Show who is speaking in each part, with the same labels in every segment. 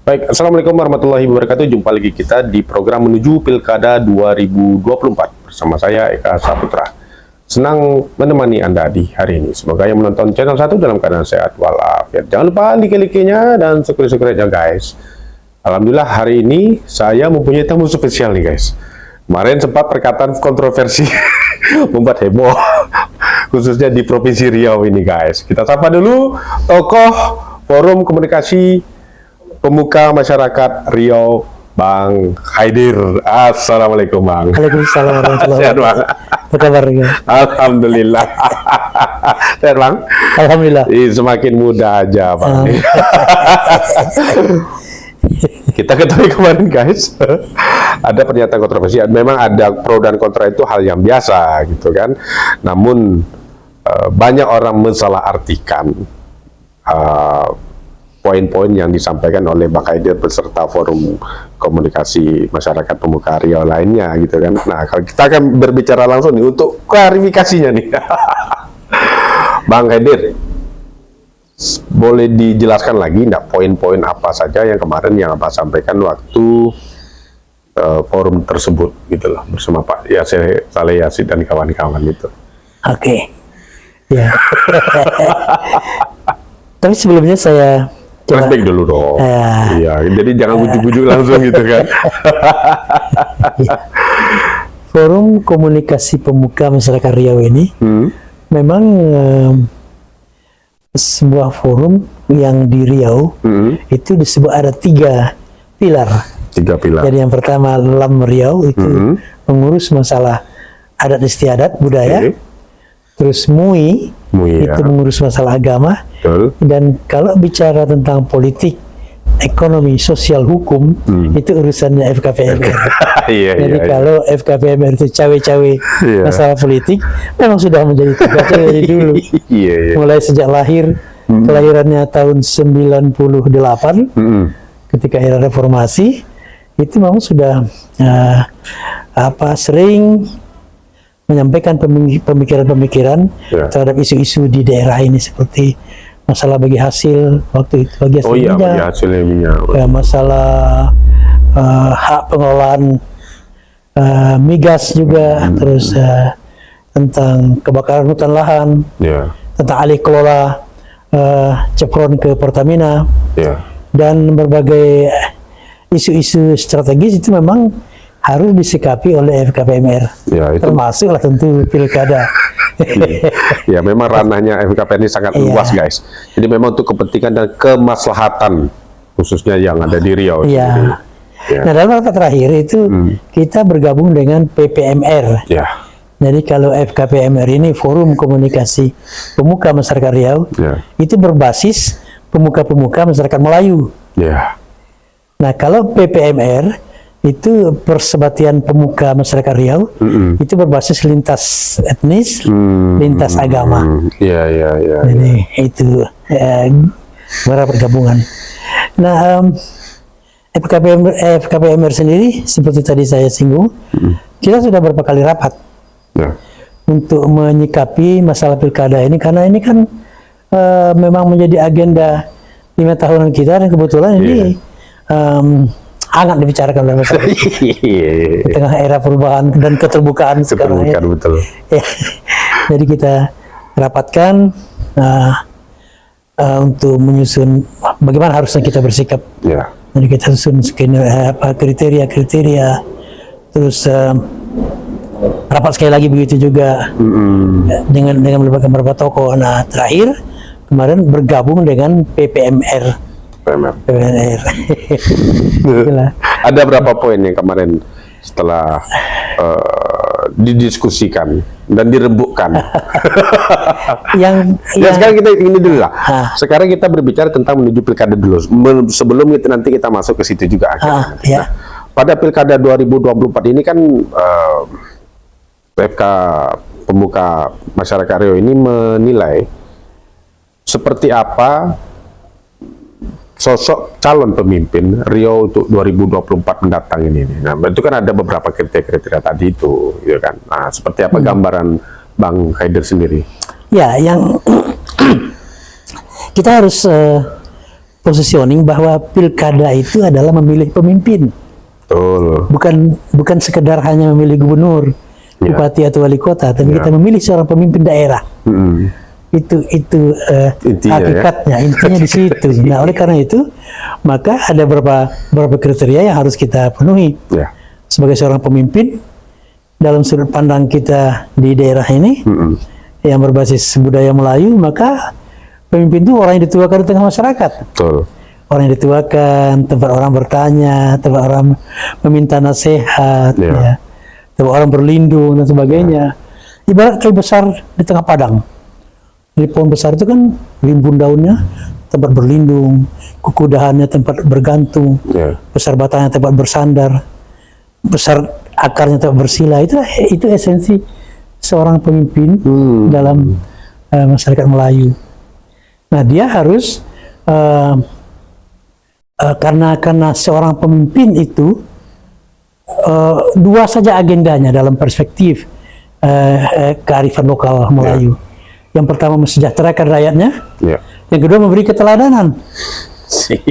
Speaker 1: Baik, Assalamualaikum warahmatullahi wabarakatuh. Jumpa lagi kita di program Menuju Pilkada 2024 bersama saya Eka Saputra. Senang menemani Anda di hari ini. Semoga yang menonton channel 1 dalam keadaan sehat walafiat. Jangan lupa like-nya dan subscribe-nya guys. Alhamdulillah hari ini saya mempunyai tamu spesial nih guys. Kemarin sempat perkataan kontroversi membuat heboh khususnya di Provinsi Riau ini guys. Kita sapa dulu tokoh Forum Komunikasi Pemuka Masyarakat Riau, Bang Haidir. Assalamualaikum Bang.
Speaker 2: Waalaikumsalam warahmatullahi wabarakatuh. Apa kabar ya?
Speaker 1: Alhamdulillah. Sehat Bang?
Speaker 2: Alhamdulillah.
Speaker 1: Semakin muda aja Bang. Kita ketahui kemarin guys, ada pernyataan kontroversi. Memang ada pro dan kontra, itu hal yang biasa gitu kan. Namun banyak orang mensalahartikan poin-poin yang disampaikan oleh Bang Haidir beserta Forum Komunikasi Masyarakat Pemuka Riau lainnya gitu kan. Nah, kalau kita akan berbicara langsung nih untuk klarifikasinya nih. Bang Haidir, boleh dijelaskan lagi enggak poin-poin apa saja yang kemarin yang Abang sampaikan waktu forum tersebut gitu loh, bersama Pak Yasir Saleh Yasid dan kawan-kawan itu.
Speaker 2: Oke. Ya. Tapi sebelumnya saya
Speaker 1: flashback dulu dong. Iya, jadi jangan gujuk-gujuk langsung gitu kan.
Speaker 2: Ya. Forum Komunikasi Pemuka Masyarakat Riau ini memang sebuah forum yang di Riau itu disebut ada 3 pilar.
Speaker 1: 3 pilar.
Speaker 2: Jadi yang pertama LAM Riau itu mengurus masalah adat istiadat budaya. Terus MUI itu mengurus masalah agama. Betul. Dan kalau bicara tentang politik, ekonomi, sosial, hukum, itu urusannya FKPMR. Jadi kalau FKPMR itu cawe-cawe masalah politik, memang sudah menjadi tugasnya dari dulu. Mulai sejak lahir, kelahirannya tahun 98, ketika era reformasi, itu memang sudah sering menyampaikan pemikiran-pemikiran terhadap isu-isu di daerah ini, seperti masalah bagi hasil waktu itu, bagi hasil minyak, masalah hak pengelolaan migas juga, terus tentang kebakaran hutan lahan, tentang alih kelola Chevron ke Pertamina, dan berbagai isu-isu strategis itu memang harus disikapi oleh FKPMR, termasuklah tentu pilkada.
Speaker 1: Ya, memang ranahnya FKPMR ini sangat luas guys. Jadi memang untuk kepentingan dan kemaslahatan khususnya yang ada di Riau.
Speaker 2: Nah, dalam rapat terakhir itu kita bergabung dengan PPMR. Jadi kalau FKPMR ini Forum Komunikasi Pemuka Masyarakat Riau, itu berbasis pemuka-pemuka masyarakat Melayu. Nah, kalau PPMR itu Persebatian Pemuka Masyarakat Riau, itu berbasis lintas etnis, lintas agama. Jadi itu beberapa pergabungan. Nah, FKPMR sendiri seperti tadi saya singgung, kita sudah beberapa kali rapat untuk menyikapi masalah pilkada ini, karena ini kan memang menjadi agenda 5 tahunan kita, dan kebetulan ini hangat dibicarakan oleh masyarakat di tengah era perubahan dan keterbukaan sekarang.
Speaker 1: Betul.
Speaker 2: Jadi kita rapatkan untuk menyusun bagaimana harusnya kita bersikap. Jadi kita susun kriteria, terus rapat sekali lagi begitu juga dengan beberapa tokoh. Nah, terakhir kemarin bergabung dengan PPMR.
Speaker 1: Ada berapa poin yang kemarin setelah didiskusikan dan dirembukkan? Sekarang kita ini dulu lah. Sekarang kita berbicara tentang menuju pilkada dulu. Sebelum itu nanti kita masuk ke situ juga akhirnya. Pada pilkada 2024 ini kan PK Pemuka Masyarakat Riau ini menilai seperti apa sosok calon pemimpin Riau untuk 2024 mendatang ini. Nah, itu kan ada beberapa kriteria tadi itu, ya kan. Nah, seperti apa gambaran Bang Haidir sendiri?
Speaker 2: Ya, yang kita harus positioning bahwa pilkada itu adalah memilih pemimpin.
Speaker 1: Betul.
Speaker 2: Bukan sekedar hanya memilih gubernur, bupati atau wali kota, tapi kita memilih seorang pemimpin daerah. Itu intinya, hakikatnya, intinya di situ. Nah, oleh karena itu, maka ada beberapa kriteria yang harus kita penuhi. Sebagai seorang pemimpin dalam sudut pandang kita di daerah ini yang berbasis budaya Melayu, maka pemimpin itu orang yang dituakan di tengah masyarakat.
Speaker 1: Betul. Orang
Speaker 2: yang dituakan, tempat orang bertanya, tempat orang meminta nasihat, tempat orang berlindung dan sebagainya. Ibarat kayu besar di tengah padang. Jadi pohon besar itu kan rimbun daunnya, tempat berlindung, kuku dahannya tempat bergantung, besar batangnya tempat bersandar, besar akarnya tempat bersila. Itu esensi seorang pemimpin dalam masyarakat Melayu. Nah, dia harus karena seorang pemimpin itu dua saja agendanya dalam perspektif kearifan lokal Melayu. Yang pertama mensejahterakan rakyatnya, yang kedua memberi keteladanan.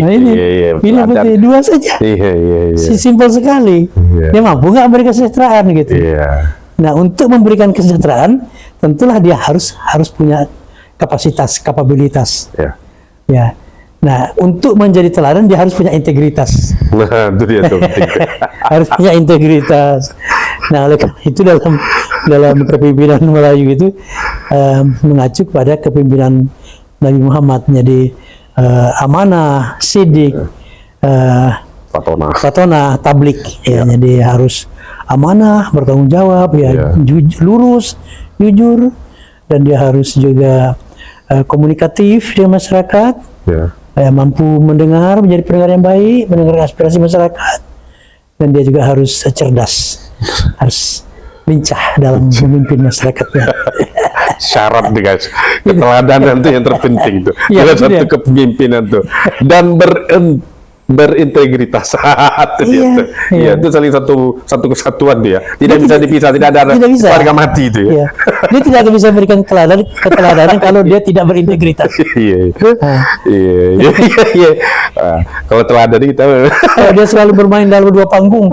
Speaker 2: Nah ini dua saja, simpel sekali. Dia mampu nggak memberikan kesejahteraan gitu. Nah, untuk memberikan kesejahteraan, tentulah dia harus punya kapabilitas. Nah, untuk menjadi teladan dia harus punya integritas.
Speaker 1: Nah, itu dia tuh.
Speaker 2: Harus punya integritas. Nah, oleh karena itu dalam kepemimpinan Melayu itu mengacu pada kepemimpinan Nabi Muhammad. Jadi amanah, sidik, fatona, tablik. Jadi harus amanah, bertanggung jawab, lurus, jujur, dan dia harus juga komunikatif dengan masyarakat. Mampu mendengar, menjadi pendengar yang baik, mendengar aspirasi masyarakat, dan dia juga harus cerdas, harus lincah dalam memimpin masyarakatnya.
Speaker 1: Syarat nih guys, keteladanan itu yang terpenting tuh. Satu kepemimpinan tuh, dan berintegritas. Itu saling satu kesatuan dia. Tidak bisa dipisah, tidak ada harga mati itu ya.
Speaker 2: Dia tidak bisa memberikan keteladanan kalau dia tidak berintegritas.
Speaker 1: Kalau teladan kita
Speaker 2: dia selalu bermain dalam dua panggung.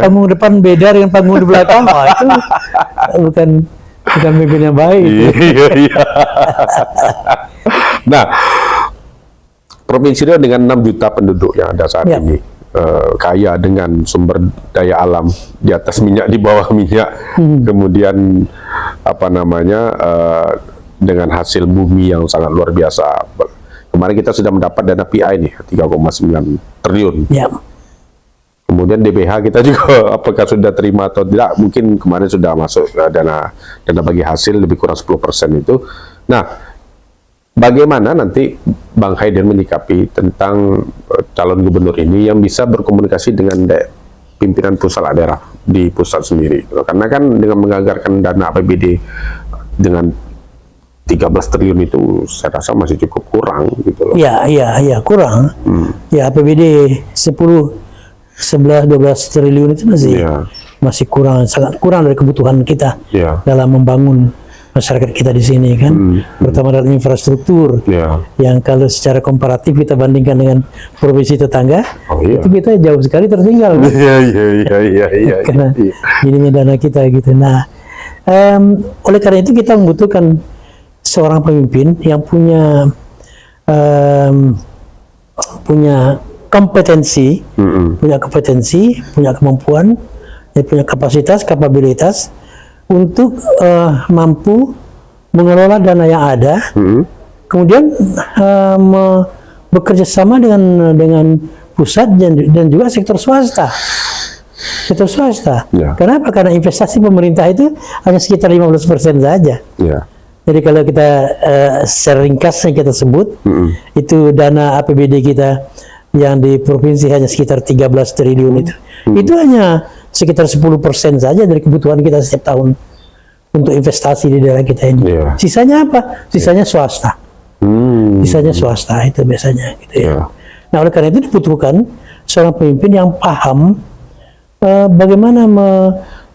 Speaker 2: Panggung depan beda dengan panggung di belakang. Itu bukan pemimpin yang baik.
Speaker 1: Nah, Provinsi Riau dengan 6 juta penduduk yang ada saat ini, kaya dengan sumber daya alam, di atas minyak, di bawah minyak, kemudian dengan hasil bumi yang sangat luar biasa. Kemarin kita sudah mendapat dana PI nih 3,9 triliun. Kemudian DBH kita juga apakah sudah terima atau tidak, mungkin kemarin sudah masuk dana bagi hasil lebih kurang 10% itu. Nah, bagaimana nanti Bang Haidir menyikapi tentang calon gubernur ini yang bisa berkomunikasi dengan pimpinan pusat daerah di pusat sendiri? Karena kan dengan menganggarkan dana APBD dengan 13 triliun itu saya rasa masih cukup kurang gitu loh. Iya, kurang. Ya APBD 11-12 triliun itu masih kurang, sangat kurang dari kebutuhan kita dalam membangun masyarakat kita di sini kan, pertama dalam infrastruktur, yang kalau secara komparatif kita bandingkan dengan provinsi tetangga, itu kita jauh sekali tertinggal. Karena ini dana kita gitu. Nah, oleh karena itu kita membutuhkan seorang pemimpin yang punya kompetensi, punya kemampuan, punya kapabilitas untuk mampu mengelola dana yang ada, kemudian bekerja sama dengan pusat dan juga sektor swasta. Kenapa? Karena investasi pemerintah itu hanya sekitar 15% saja. Jadi kalau kita secara ringkas yang kita sebut, itu dana APBD kita yang di provinsi hanya sekitar 13 triliun itu hanya sekitar 10% saja dari kebutuhan kita setiap tahun untuk investasi di daerah kita ini. Sisanya apa? Sisanya swasta. Sisanya swasta itu biasanya gitu ya. Nah, oleh karena itu dibutuhkan seorang pemimpin yang paham bagaimana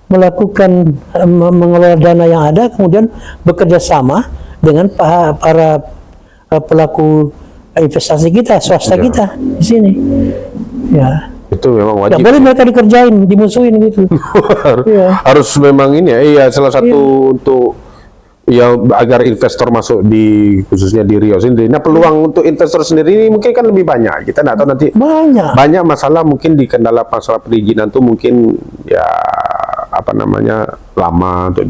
Speaker 1: melakukan mengelola dana yang ada, kemudian bekerja sama dengan para pelaku
Speaker 2: investasi kita, swasta kita di sini. Ya.
Speaker 1: Itu memang wajib.
Speaker 2: Nggak boleh mereka dikerjain, dimusuhin gitu. Iya.
Speaker 1: Harus memang ini ya, iya salah satu untuk ya agar investor masuk di khususnya di Riau sendiri. Nah peluang untuk investor sendiri ini mungkin kan lebih banyak. Kita nggak tahu nanti banyak masalah mungkin di kendala masalah perizinan tuh mungkin ya apa namanya lama untuk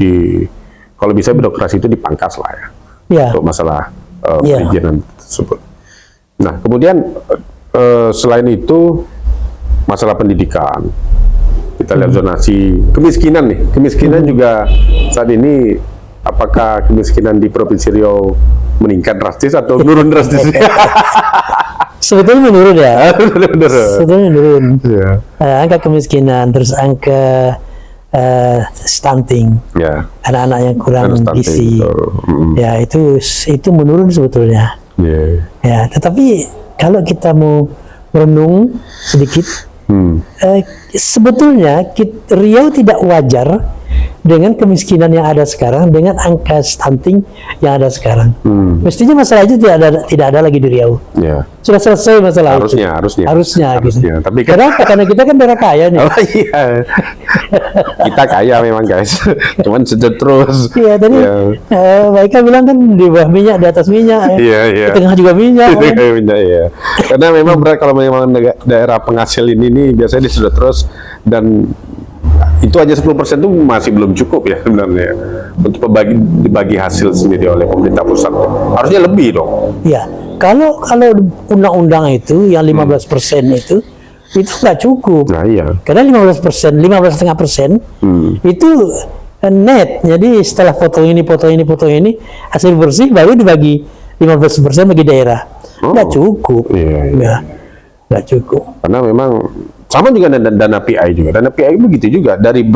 Speaker 1: kalau bisa birokrasi itu dipangkas lah ya untuk masalah perizinan tersebut. Nah kemudian selain itu masalah pendidikan. Kita lihat zonasi kemiskinan nih. Kemiskinan juga saat ini apakah kemiskinan di Provinsi Riau meningkat drastis atau menurun drastis?
Speaker 2: Sebetulnya menurun ya. Sebetulnya menurun.
Speaker 1: Yeah.
Speaker 2: Angka kemiskinan, terus angka stunting, anak-anak yang kurang gizi, ya itu menurun sebetulnya. Ya, tetapi kalau kita mau renung sedikit, sebetulnya Riau tidak wajar dengan kemiskinan yang ada sekarang, dengan angka stunting yang ada sekarang. Mestinya masalah itu tidak ada lagi di Riau. Sudah selesai masalah itu. Harusnya gitu.
Speaker 1: Tapi kan,
Speaker 2: karena kita kan daerah kaya nih.
Speaker 1: Oh iya. Kita kaya memang guys. Cuman sedot terus.
Speaker 2: Iya tadi mereka bilang kan di bawah minyak, di atas minyak.
Speaker 1: Iya.
Speaker 2: Di tengah juga minyak.
Speaker 1: Iya. Karena memang berat kalau memang daerah penghasil ini biasanya disedot terus, dan itu aja 10% itu masih belum cukup ya sebenarnya untuk dibagi hasil sendiri oleh pemerintah pusat. Harusnya lebih dong.
Speaker 2: Iya. Kalau undang-undang itu yang 15% itu nggak cukup.
Speaker 1: Nah iya.
Speaker 2: Karena 15,5% itu net. Jadi setelah foto ini hasil bersih baru dibagi 15% bagi daerah. Nggak cukup.
Speaker 1: Iya.
Speaker 2: Nggak cukup.
Speaker 1: Karena memang sama juga dana PI juga. Dana PI begitu juga. Dari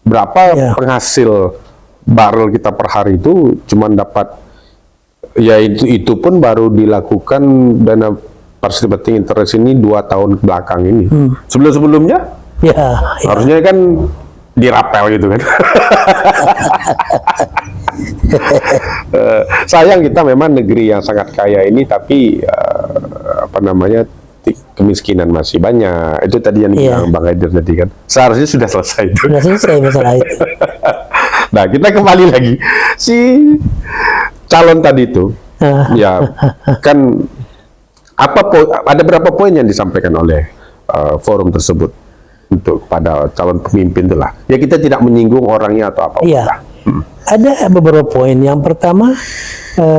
Speaker 1: berapa penghasil barrel kita per hari itu cuma dapat ya itu pun baru dilakukan dana participating interest ini 2 tahun belakang ini. Sebelumnya harusnya kan dirapel gitu kan. Sayang kita memang negeri yang sangat kaya ini, tapi kemiskinan masih banyak. Itu tadi yang dibilang Bang Haidir tadi kan. Seharusnya sudah selesai itu.
Speaker 2: Sudah selesai masalah itu.
Speaker 1: Nah, kita kembali lagi. Si calon tadi itu, ya kan ada berapa poin yang disampaikan oleh forum tersebut untuk pada calon pemimpin itulah. Ya kita tidak menyinggung orangnya atau apa.
Speaker 2: Iya. Ada beberapa poin. Yang pertama,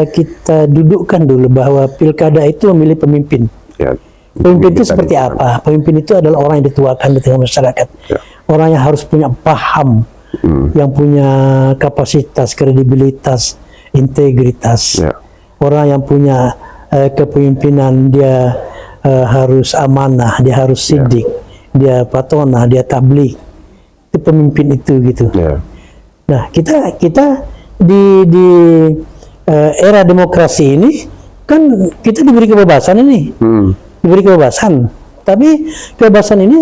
Speaker 2: kita dudukkan dulu bahwa pilkada itu memilih pemimpin. Ya. Pemimpin itu seperti apa? Pemimpin itu adalah orang yang dituakan di tengah masyarakat. Orang yang harus punya paham, yang punya kapasitas, kredibilitas, integritas. Orang yang punya kepemimpinan, dia harus amanah, dia harus sidik, dia patonah, dia tabligh. Itu pemimpin itu gitu. Nah, kita di era demokrasi ini kan kita diberi kebebasan ini. Diberi kebebasan, tapi kebebasan ini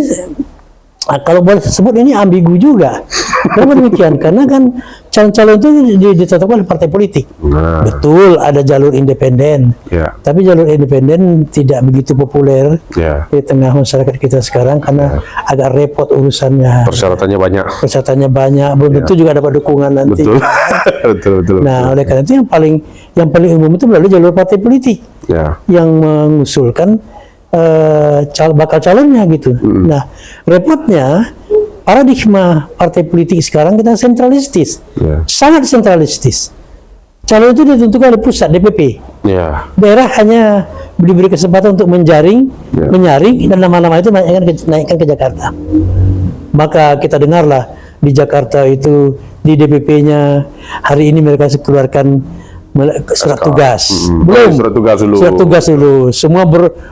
Speaker 2: kalau boleh sebut ini ambigu juga. Kenapa demikian? Karena kan calon-calon itu ditetapkan oleh partai politik. Betul, ada jalur independen, tapi jalur independen tidak begitu populer di tengah masyarakat kita sekarang karena agak repot urusannya.
Speaker 1: Persyaratannya banyak. Belum tentu juga dapat dukungan nanti. Betul. Nah, oleh karena itu yang paling umum itu melalui jalur partai politik yang mengusulkan bakal calonnya gitu. Nah, repotnya paradigma partai politik sekarang kita sentralistis, sangat sentralistis. Calon itu ditentukan oleh pusat DPP. Daerah hanya diberi kesempatan untuk menyaring dan nama-nama itu naikkan ke Jakarta. Maka kita dengarlah di Jakarta itu di DPP-nya hari ini mereka keluarkan surat tugas. Belum. Surat tugas dulu. Semua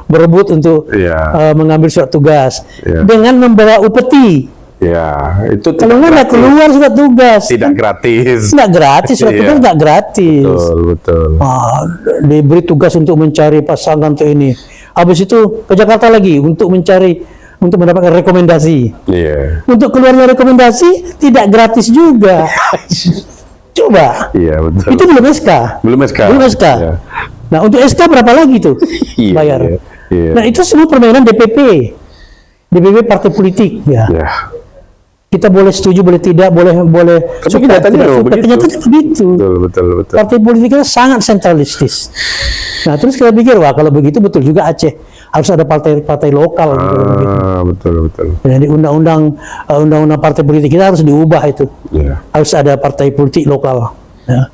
Speaker 1: berebut untuk mengambil surat tugas dengan membawa upeti. Itu
Speaker 2: kalau nggak keluar surat tugas.
Speaker 1: Tidak gratis.
Speaker 2: Nggak gratis, surat tugas nggak gratis.
Speaker 1: Betul.
Speaker 2: Diberi tugas untuk mencari pasangan untuk ini. Habis itu ke Jakarta lagi untuk mendapatkan rekomendasi. Untuk keluarnya rekomendasi tidak gratis juga. Coba.
Speaker 1: Betul.
Speaker 2: Itu belum SK.
Speaker 1: Belum SK.
Speaker 2: Nah, untuk SK berapa lagi tuh
Speaker 1: Iya,
Speaker 2: bayar?
Speaker 1: iya, iya.
Speaker 2: Nah, itu semua permainan DPP partai politik ya.
Speaker 1: Ya.
Speaker 2: Kita boleh setuju, boleh tidak, boleh
Speaker 1: Tapi
Speaker 2: suka,
Speaker 1: kenyataannya
Speaker 2: tidak
Speaker 1: memang
Speaker 2: suka.
Speaker 1: begitu.
Speaker 2: Kenyataannya begitu.
Speaker 1: Betul.
Speaker 2: Partai politik kita sangat sentralistis. Nah, terus kita pikir, wah kalau begitu betul juga Aceh harus ada partai lokal.
Speaker 1: Betul.
Speaker 2: Jadi undang-undang partai politik kita harus diubah itu.
Speaker 1: Ya.
Speaker 2: Harus ada partai politik lokal. Ya.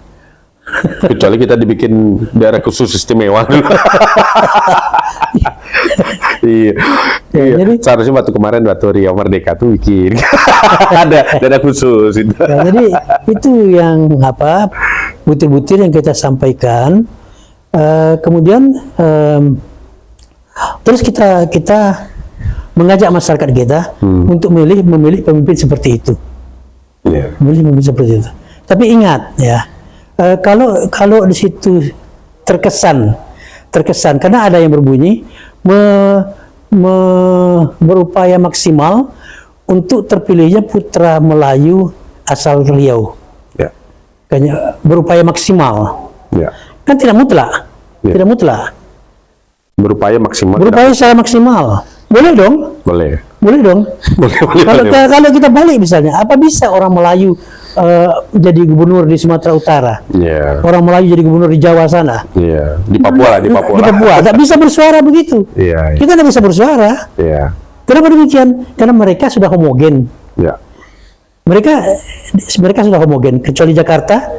Speaker 1: Kecuali kita dibikin daerah khusus istimewa. Iya.
Speaker 2: jadi-
Speaker 1: Seharusnya waktu kemarin Riau Merdeka tuh bikin ada daerah khusus itu.
Speaker 2: Ya, jadi itu yang butir-butir yang kita sampaikan. Kemudian terus kita mengajak masyarakat kita untuk memilih pemimpin seperti itu.
Speaker 1: Iya.
Speaker 2: Memilih pemimpin seperti itu. Tapi ingat ya, kalau di situ terkesan karena ada yang berbunyi berupaya maksimal untuk terpilihnya putra Melayu asal Riau.
Speaker 1: Ya.
Speaker 2: Kayaknya berupaya maksimal.
Speaker 1: Ya.
Speaker 2: Kan tidak mutlak.
Speaker 1: Ya.
Speaker 2: Tidak mutlak.
Speaker 1: Berupaya maksimal.
Speaker 2: Berupaya secara maksimal. Boleh dong?
Speaker 1: Boleh.
Speaker 2: Boleh dong. Kalau kita balik misalnya, apa bisa orang Melayu jadi gubernur di Sumatera Utara?
Speaker 1: Iya.
Speaker 2: Orang Melayu jadi gubernur di Jawa sana?
Speaker 1: Iya. Di Papua.
Speaker 2: Di Papua. Nggak bisa bersuara begitu.
Speaker 1: Iya.
Speaker 2: Kita nggak bisa bersuara.
Speaker 1: Iya.
Speaker 2: Kenapa demikian? Karena mereka sudah homogen.
Speaker 1: Ya.
Speaker 2: Mereka sudah homogen. Kecuali Jakarta,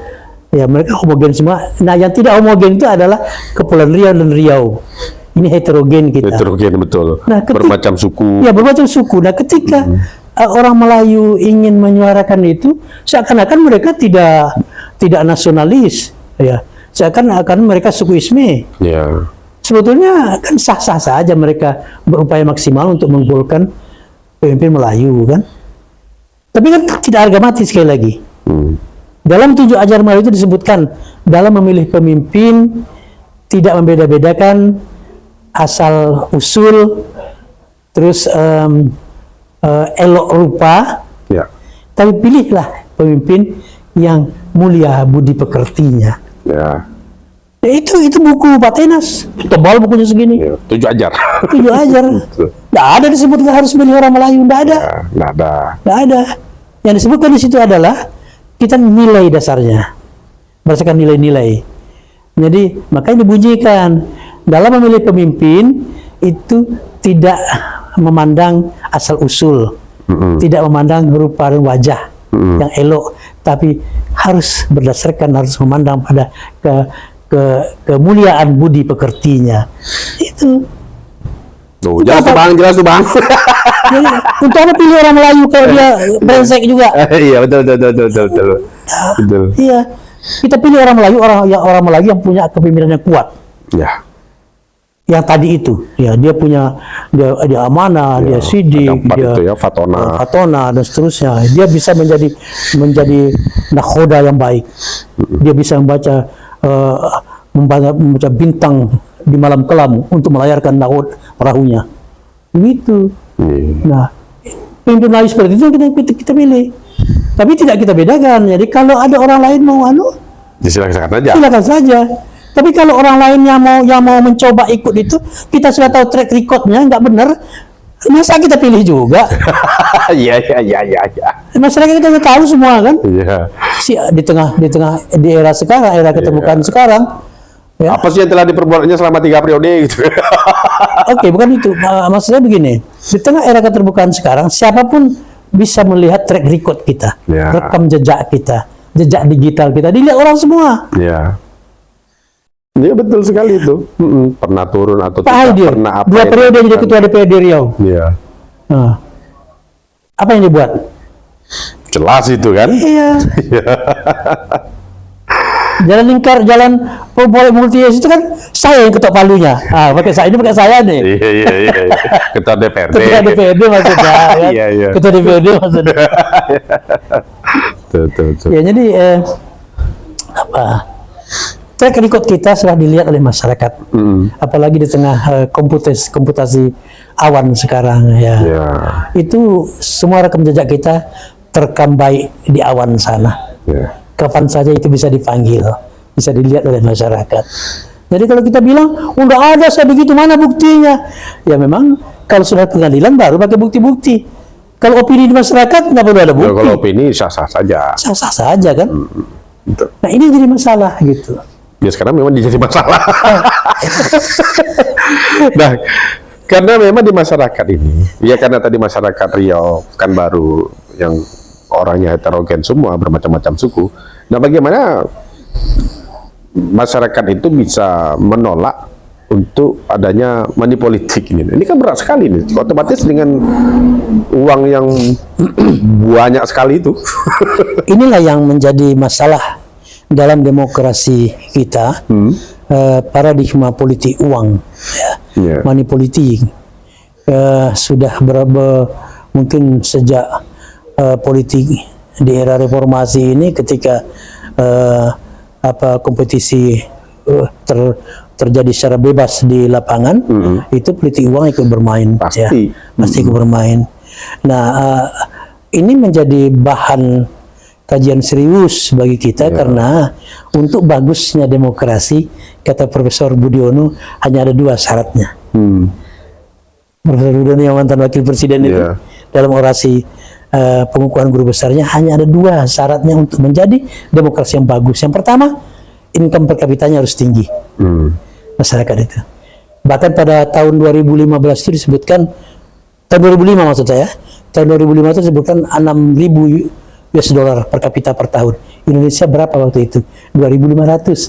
Speaker 2: ya mereka homogen semua. Nah, yang tidak homogen itu adalah Kepulauan Riau dan Riau. Ini heterogen kita.
Speaker 1: Heterogen betul.
Speaker 2: Nah,
Speaker 1: bermacam suku.
Speaker 2: Ya, bermacam suku. Nah, ketika orang Melayu ingin menyuarakan itu, seakan-akan mereka tidak nasionalis, ya. Seakan-akan mereka suku Isme.
Speaker 1: Ya.
Speaker 2: Sebetulnya kan sah-sah saja mereka berupaya maksimal untuk menggolkan pemimpin Melayu, kan? Tapi kan tidak harga mati sekali lagi. Dalam 7 ajaran Melayu itu disebutkan dalam memilih pemimpin tidak membeda-bedakan asal usul, terus elok rupa,
Speaker 1: Ya.
Speaker 2: tapi pilihlah pemimpin yang mulia budi pekertinya.
Speaker 1: Ya.
Speaker 2: Ya, itu buku Pak Tenas, tebal bukunya segini.
Speaker 1: Ya. 7 ajar.
Speaker 2: 7 ajar. Nggak ada disebutkan harus milih orang Melayu, nggak ada.
Speaker 1: Ya, nggak ada.
Speaker 2: Nggak ada. Yang disebutkan di situ adalah kita nilai dasarnya, berdasarkan nilai-nilai. Jadi makanya dibunyikan dalam memilih pemimpin itu tidak memandang asal usul, tidak memandang rupa dan wajah yang elok, tapi harus memandang pada kemuliaan budi pekertinya. Itu.
Speaker 1: Tuh, jelas tuh Bang, jelas tuh Bang.
Speaker 2: Jadi, untuk apa pilih orang Melayu kalau dia brengsek juga?
Speaker 1: Iya, betul. Betul.
Speaker 2: Iya, kita pilih orang Melayu, orang Melayu yang punya kepemimpinan yang kuat.
Speaker 1: Ya.
Speaker 2: Yang tadi itu, ya dia punya dia amanah, dia sidik,
Speaker 1: ada 4
Speaker 2: dia
Speaker 1: itu ya, Fatona.
Speaker 2: dan seterusnya. Dia bisa menjadi nakhoda yang baik. Dia bisa membaca bintang di malam kelam untuk melayarkan perahunya. Begitu. Nah, pemimpin Melayu seperti itu kita pilih. Tapi tidak kita bedakan. Jadi kalau ada orang lain mau
Speaker 1: Silakan aja.
Speaker 2: silakan saja. Tapi kalau orang lain yang mau mencoba ikut itu, kita sudah tahu track recordnya nggak benar, masa kita pilih juga?
Speaker 1: Iya.
Speaker 2: Masyarakat kita sudah tahu semua kan?
Speaker 1: Iya.
Speaker 2: Di era sekarang, era keterbukaan sekarang. Ya.
Speaker 1: Apa sih yang telah diperbuatnya selama 3 periode gitu?
Speaker 2: Oke, bukan itu. Maksudnya begini, di tengah era keterbukaan sekarang, siapapun bisa melihat track record kita,
Speaker 1: Ya.
Speaker 2: rekam jejak kita, jejak digital kita, dilihat orang semua.
Speaker 1: Iya. Iya betul sekali itu. Pernah turun atau
Speaker 2: Pak
Speaker 1: tidak
Speaker 2: Haidir,
Speaker 1: pernah apa
Speaker 2: 2 periode jadi ketua DPRD Riau.
Speaker 1: Iya.
Speaker 2: Nah, apa yang dibuat?
Speaker 1: Jelas itu kan?
Speaker 2: Iya. Jalan lingkar, jalan multi itu kan saya yang ketok palunya. Pakai saya nih.
Speaker 1: Iya. Ketua DPRD.
Speaker 2: Ketua DPRD maksudnya. Ya.
Speaker 1: Iya.
Speaker 2: Ketua DPRD maksudnya.
Speaker 1: Betul.
Speaker 2: Ya, jadi track record kita sudah dilihat oleh masyarakat. Apalagi di tengah komputasi awan sekarang ya.
Speaker 1: Iya.
Speaker 2: Itu semua rekam jejak kita terekam baik di awan sana.
Speaker 1: Iya.
Speaker 2: Kapan saja itu bisa dipanggil, bisa dilihat oleh masyarakat. Jadi kalau kita bilang, udah ada saya begitu, mana buktinya? Ya memang kalau sudah pengadilan baru pakai bukti-bukti. Kalau opini di masyarakat nggak perlu ada bukti.
Speaker 1: Ya, kalau opini sah-sah saja.
Speaker 2: Sah-sah saja kan.
Speaker 1: Betul.
Speaker 2: Nah ini jadi masalah gitu.
Speaker 1: Ya sekarang memang jadi masalah. Nah, karena memang di masyarakat ini, ya karena tadi masyarakat Riau kan baru yang orangnya heterogen semua, bermacam-macam suku. Nah, bagaimana masyarakat itu bisa menolak untuk adanya money politik ini? Ini kan berat sekali nih. Otomatis dengan uang yang banyak sekali itu.
Speaker 2: Inilah yang menjadi masalah dalam demokrasi kita, paradigma politik uang, ya, money politik. Sudah mungkin sejak politik di era reformasi ini, ketika kompetisi terjadi secara bebas di lapangan, itu politik uang ikut bermain.
Speaker 1: Pasti.
Speaker 2: Ya, pasti ikut bermain. Nah, ini menjadi bahan kajian serius bagi kita, karena untuk bagusnya demokrasi, kata Profesor Budiono, hanya ada 2 syaratnya. Profesor Budiono yang mantan wakil presiden itu, dalam orasi pengukuhan guru besarnya, hanya ada 2 syaratnya untuk menjadi demokrasi yang bagus. Yang pertama, income per kapitanya harus tinggi, masyarakat itu. Bahkan pada tahun 2015 itu disebutkan, tahun 2005 maksud saya, tahun 2005 itu disebutkan 6.000 US dollar per kapita per tahun. Indonesia berapa waktu itu? 2.500.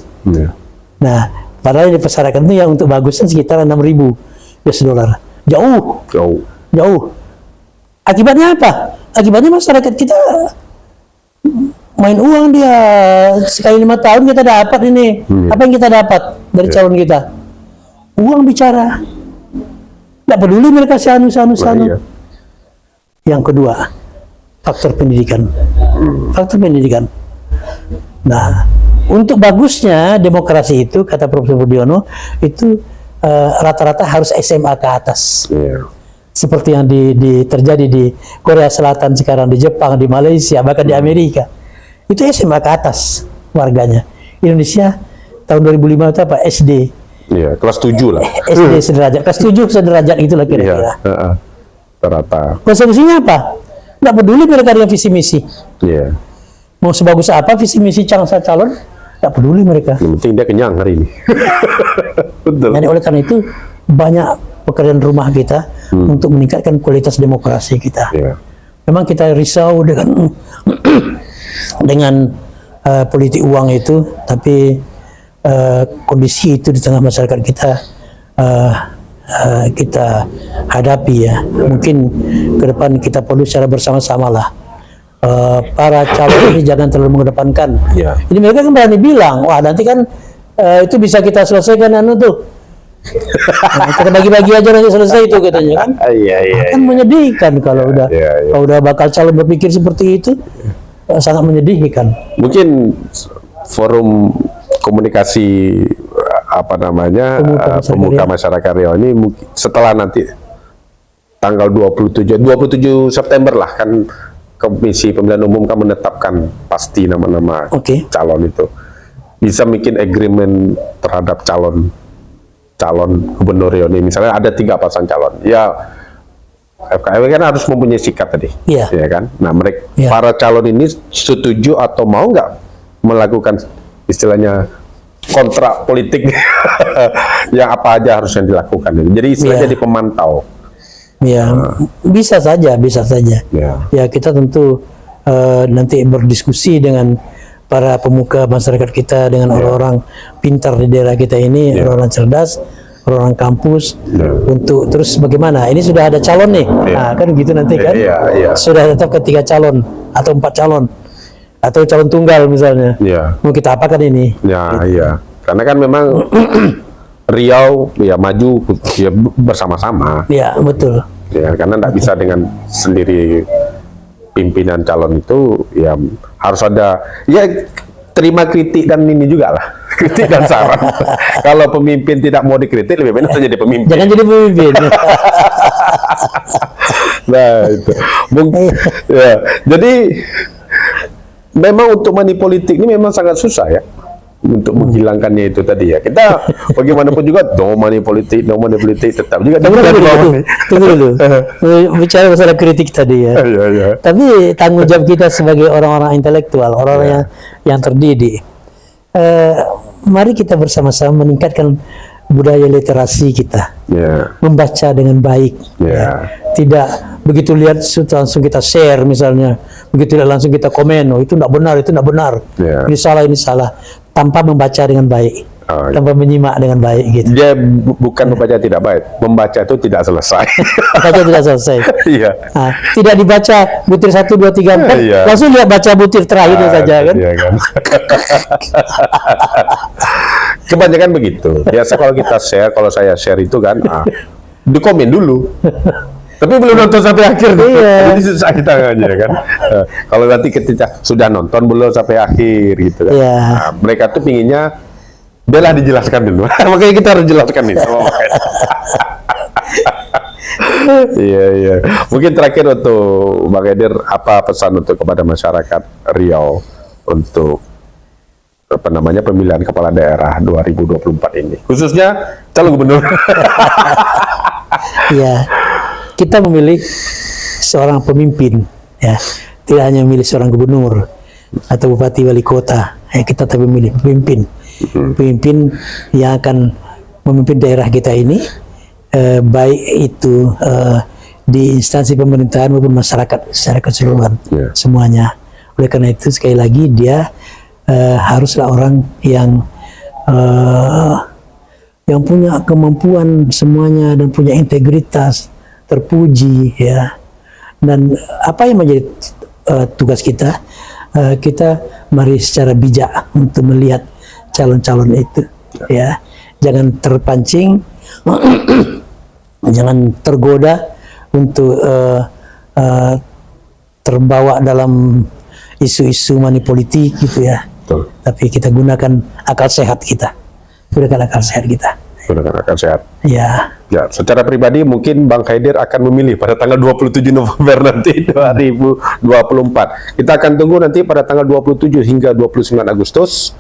Speaker 2: Nah, padahal di masyarakat itu yang untuk bagusnya sekitar 6.000 US dollar. Jauh. Akibatnya apa? Akibatnya masyarakat kita main uang, dia sekali 5 tahun kita dapat ini. Apa yang kita dapat dari calon kita? Uang bicara. Tidak peduli mereka sanu. Yang kedua, faktor pendidikan. Nah, untuk bagusnya demokrasi itu, kata Profesor Budiono, itu rata-rata harus SMA ke atas. Seperti yang terjadi di Korea Selatan sekarang, di Jepang, di Malaysia, bahkan di Amerika. Itu SMA ke atas warganya. Indonesia tahun 2005 itu apa? SD.
Speaker 1: Iya, kelas 7 lah.
Speaker 2: SD sederajat, kelas 7 sederajat itulah kira-kira.
Speaker 1: Rata.
Speaker 2: Konsekuensinya apa? Nggak peduli mereka dengan visi misi. Mau sebagus apa visi misi calon, nggak peduli mereka.
Speaker 1: Yang penting dia kenyang hari ini. Betul.
Speaker 2: Jadi oleh karena itu banyak pekerjaan rumah kita untuk meningkatkan kualitas demokrasi kita. Memang kita risau dengan politik uang itu, tapi kondisi itu di tengah masyarakat kita kita hadapi ya. Mungkin ke depan kita perlu secara bersama-sama lah. Para calon ini jangan terlalu mengedepankan. Ini mereka kan berani bilang, wah nanti kan itu bisa kita selesaikan tuh. Nah, kita bagi-bagi aja nanti selesai itu katanya kan. Kan menyedihkan kalau udah bakal calon berpikir seperti itu, sangat menyedihkan.
Speaker 1: Mungkin forum komunikasi pemuka masyarakat Riau ini setelah nanti tanggal 27 September lah kan, Komisi Pemilihan Umum kan menetapkan pasti nama-nama calon itu, bisa bikin agreement terhadap calon gubernur Riau ini. Misalnya ada 3 pasang calon, ya FKW kan harus mempunyai sikap tadi, ya kan. Nah, mereka para calon ini setuju atau mau nggak melakukan istilahnya kontrak politik yang apa aja harus yang dilakukan. Jadi istilahnya jadi pemantau. Bisa saja. Ya kita tentu nanti berdiskusi dengan para pemuka masyarakat kita, dengan orang-orang pintar di daerah kita ini, orang-orang cerdas, orang-orang kampus, untuk terus bagaimana. Ini sudah ada calon nih, nah kan gitu nanti kan. Sudah tetap 3 calon atau 4 calon. Atau calon tunggal misalnya, mau kita apakan ini? Karena kan memang Riau maju bersama-sama. Betul. Karena tidak bisa dengan sendiri pimpinan calon itu, harus ada terima kritik dan ini juga lah, kritik dan saran. Kalau pemimpin tidak mau dikritik, lebih baik jadi pemimpin. Jangan jadi pemimpin. Nah itu, jadi memang untuk money politik ini memang sangat susah ya. untuk menghilangkannya itu tadi ya. Kita bagaimanapun juga no money politik tetap juga
Speaker 2: Tunggu dulu. Bicara masalah kritik tadi ya. Tapi tanggung jawab kita sebagai orang-orang intelektual, orang-orang yang terdidik. Mari kita bersama-sama meningkatkan budaya literasi kita, membaca dengan baik. Tidak begitu lihat langsung kita share misalnya, begitu lihat langsung kita komen, oh itu tidak benar, ini salah, tanpa membaca dengan baik, tanpa menyimak dengan baik gitu.
Speaker 1: Dia bukan membaca tidak baik, membaca itu tidak selesai.
Speaker 2: Membaca tidak selesai. Tidak dibaca butir 1, 2, 3, 4, langsung lihat baca butir terakhir saja kan.
Speaker 1: Kebanyakan begitu. Biasa kalau kita share, kalau saya share itu kan, di komen dulu. Tapi belum nonton sampai akhir. Jadi susah kita aja kan. Kalau nanti ketika sudah nonton belum sampai akhir gitu kan. Mereka tuh pinginnya belah dijelaskan dulu. Makanya kita harus jelaskan itu. Iya. Mungkin terakhir untuk Bang Edir, apa pesan untuk kepada masyarakat Riau untuk pemilihan kepala daerah 2024 ini, khususnya calon gubernur?
Speaker 2: Ya, kita memilih seorang pemimpin, ya, tidak hanya memilih seorang gubernur atau bupati wali kota. Kita tapi memilih pemimpin yang akan memimpin daerah kita ini, baik itu di instansi pemerintahan maupun masyarakat secara keseluruhan, semuanya. Oleh karena itu sekali lagi dia haruslah orang yang punya kemampuan semuanya dan punya integritas, terpuji ya. Dan apa yang menjadi tugas kita, kita mari secara bijak untuk melihat calon-calon itu ya. Jangan terpancing, jangan tergoda untuk terbawa dalam isu-isu money politik gitu ya. Tapi kita gunakan akal sehat kita. Gunakan akal sehat. Ya.
Speaker 1: Secara pribadi mungkin Bang Haidir akan memilih pada tanggal 27 November nanti 2024. Kita akan tunggu nanti pada tanggal 27 hingga 29 Agustus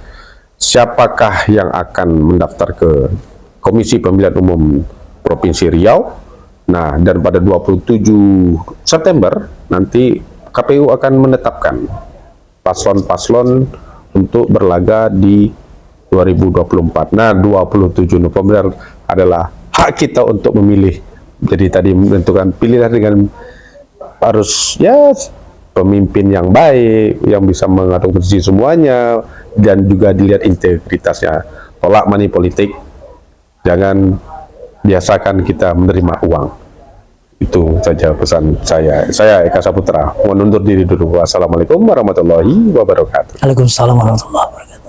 Speaker 1: siapakah yang akan mendaftar ke Komisi Pemilihan Umum Provinsi Riau. Nah, dan pada 27 September nanti KPU akan menetapkan paslon-paslon untuk berlaga di 2024. Nah, 27 November adalah hak kita untuk memilih. Jadi tadi menentukan pilihan dengan harus pemimpin yang baik, yang bisa mengadopsi semuanya, dan juga dilihat integritasnya. Tolak money politik, jangan biasakan kita menerima uang. Itu saja pesan saya. Saya Eka Saputra, mohon undur diri dulu. Wassalamualaikum warahmatullahi wabarakatuh.
Speaker 2: Waalaikumsalam warahmatullahi wabarakatuh.